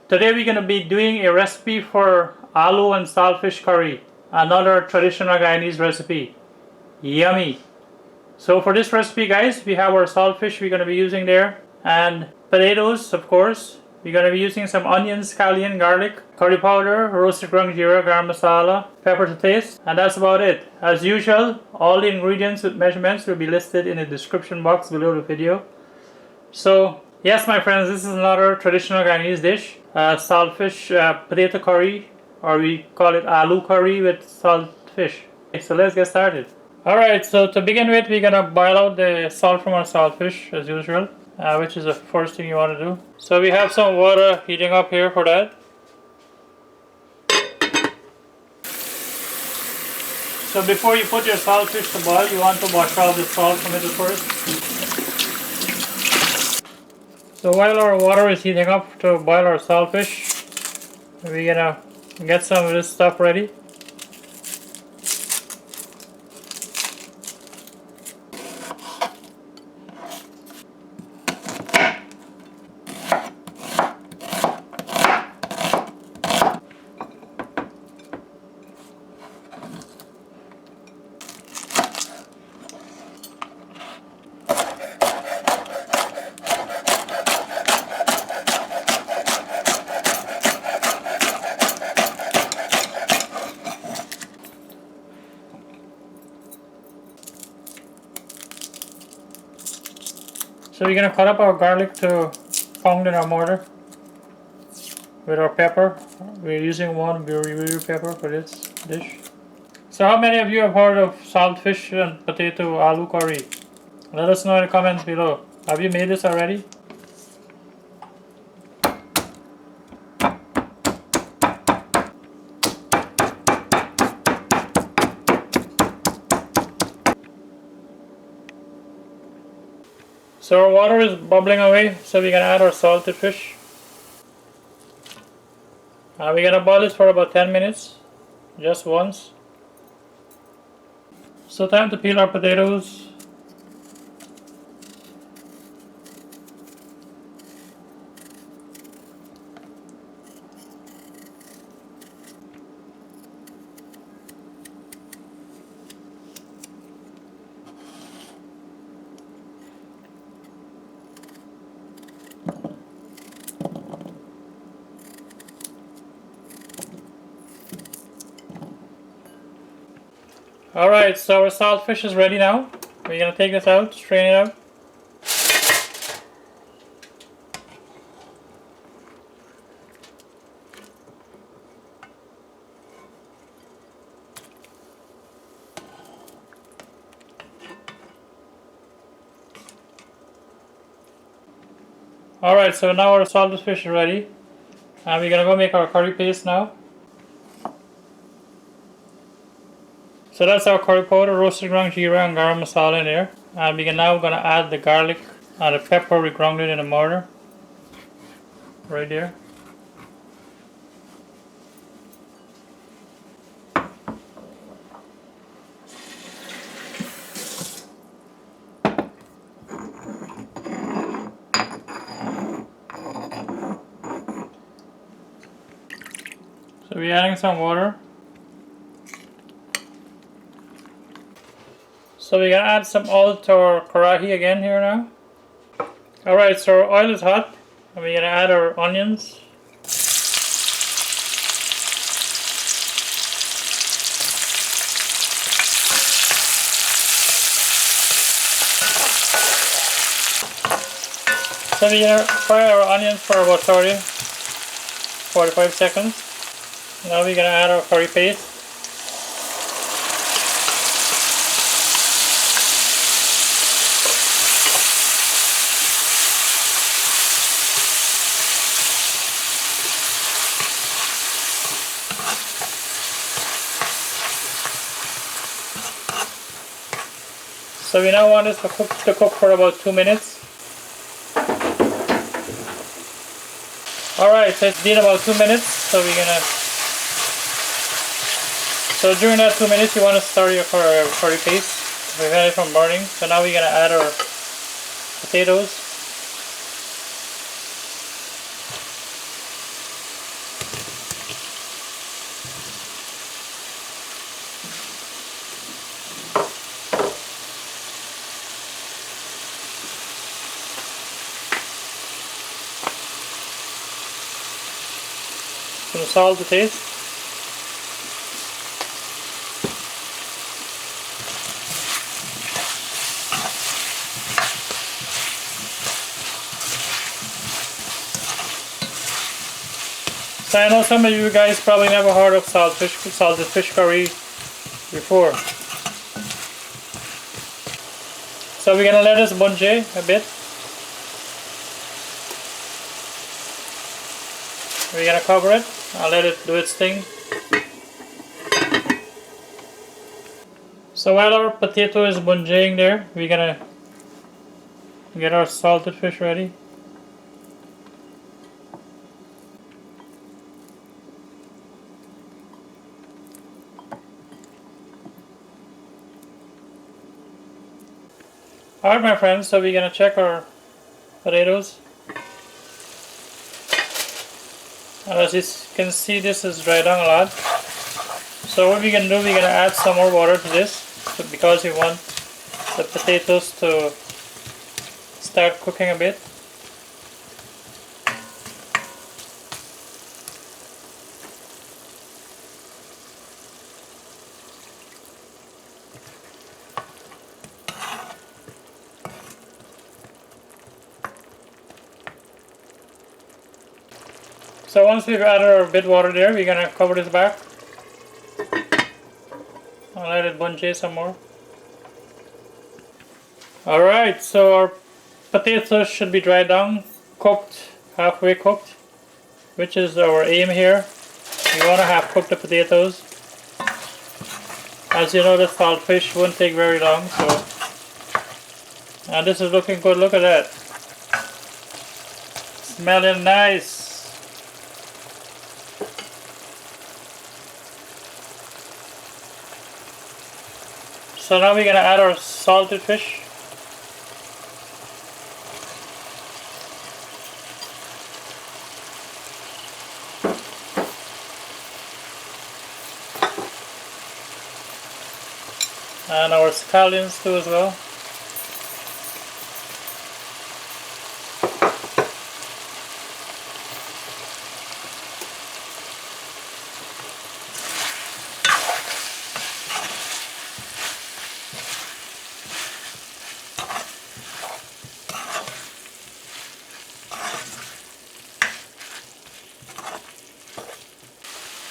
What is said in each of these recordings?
Today we're going to be doing a recipe for aloo and saltfish curry, another traditional Guyanese recipe. Yummy! So for this recipe guys, we have our saltfish we're going to be using there, and potatoes of course. We're going to be using some onions, scallion, garlic, curry powder, roasted ground jeera, garam masala, pepper to taste, and that's about it. As usual, all the ingredients with measurements will be listed in the description box below the video. So yes my friends, this is another traditional Guyanese dish, saltfish potato curry, or we call it aloo curry with saltfish. Okay, so let's get started. Alright, so to begin with, we're gonna boil out the salt from our saltfish as usual, which is the first thing you want to do. So we have some water heating up here for that. So before you put your saltfish to boil, you want to wash off the salt from it first. So while our water is heating up to boil our saltfish, we're gonna get some of this stuff ready. So we're gonna cut up our garlic to pound in our mortar with our pepper. We're using one Buri pepper for this dish. So how many of you have heard of saltfish and potato aloo curry? Let us know in the comments below. Have you made this already? So our water is bubbling away, so we're gonna add our salted fish. We're gonna boil this for about 10 minutes, just once. So time to peel our potatoes. Alright, so our saltfish is ready now. We're gonna take this out, strain it out. Alright, so now our salted fish is ready. And we're gonna go make our curry paste now. So that's our curry powder, roasted ground jeera and garam masala in there. And we're now gonna add the garlic and the pepper we grounded in a mortar. Right there. So we're adding some water. So we're gonna add some oil to our karahi again here now. Alright, so our oil is hot and we're gonna add our onions. So we're gonna fry our onions for about 45 seconds. Now we're gonna add our curry paste. So we now want this to cook for about 2 minutes. Alright, so it's been about 2 minutes, so during that 2 minutes you want to stir your curry paste to prevent it from burning. So now we're gonna add our potatoes. Some salt to taste. So I know some of you guys probably never heard of salted fish curry before. So we're gonna let this bunjay a bit. We're gonna cover it. I'll let it do its thing. So while our potato is bunjaying there, we're gonna get our salted fish ready. Alright my friends, so we're gonna check our potatoes. And as you can see, this is dried down a lot. So what we're gonna do, we're gonna add some more water to this because we want the potatoes to start cooking a bit. So once we've added our bit water there, we're gonna cover this back. I'll let it bunjay some more. Alright, so our potatoes should be dried down, cooked, halfway cooked, which is our aim here. We want to have cooked the potatoes. As you know, the salt fish won't take very long, so. And this is looking good, look at that. Smelling nice. So now we're gonna add our salted fish. And our scallions too as well.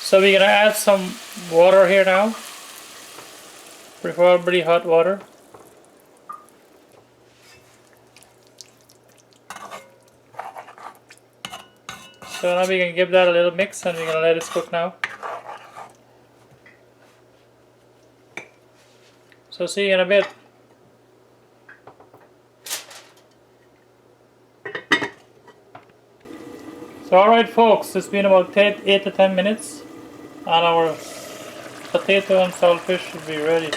So we're gonna add some water here now, preferably hot water. So now we can give that a little mix and we're gonna let it cook now. So see you in a bit. So alright folks, it's been about 8 to 10 minutes and our potato and salt fish should be ready.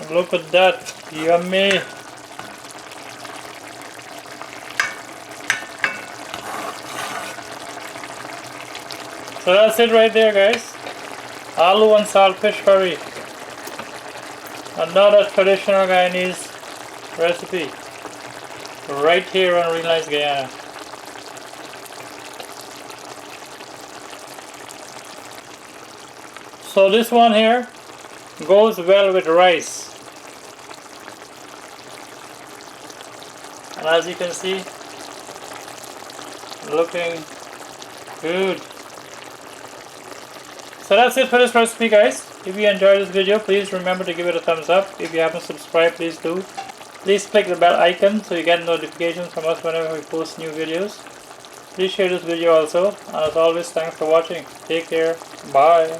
Look at that, yummy! So that's it right there guys. Aloo and salt fish curry. Another traditional Guyanese recipe. Right here on Real Nice Guyana. So this one here goes well with rice. And as you can see, looking good. So that's it for this recipe guys. If you enjoyed this video, please remember to give it a thumbs up. If you haven't subscribed, please do. Please click the bell icon so you get notifications from us whenever we post new videos. Please share this video also. And as always, thanks for watching. Take care. Bye.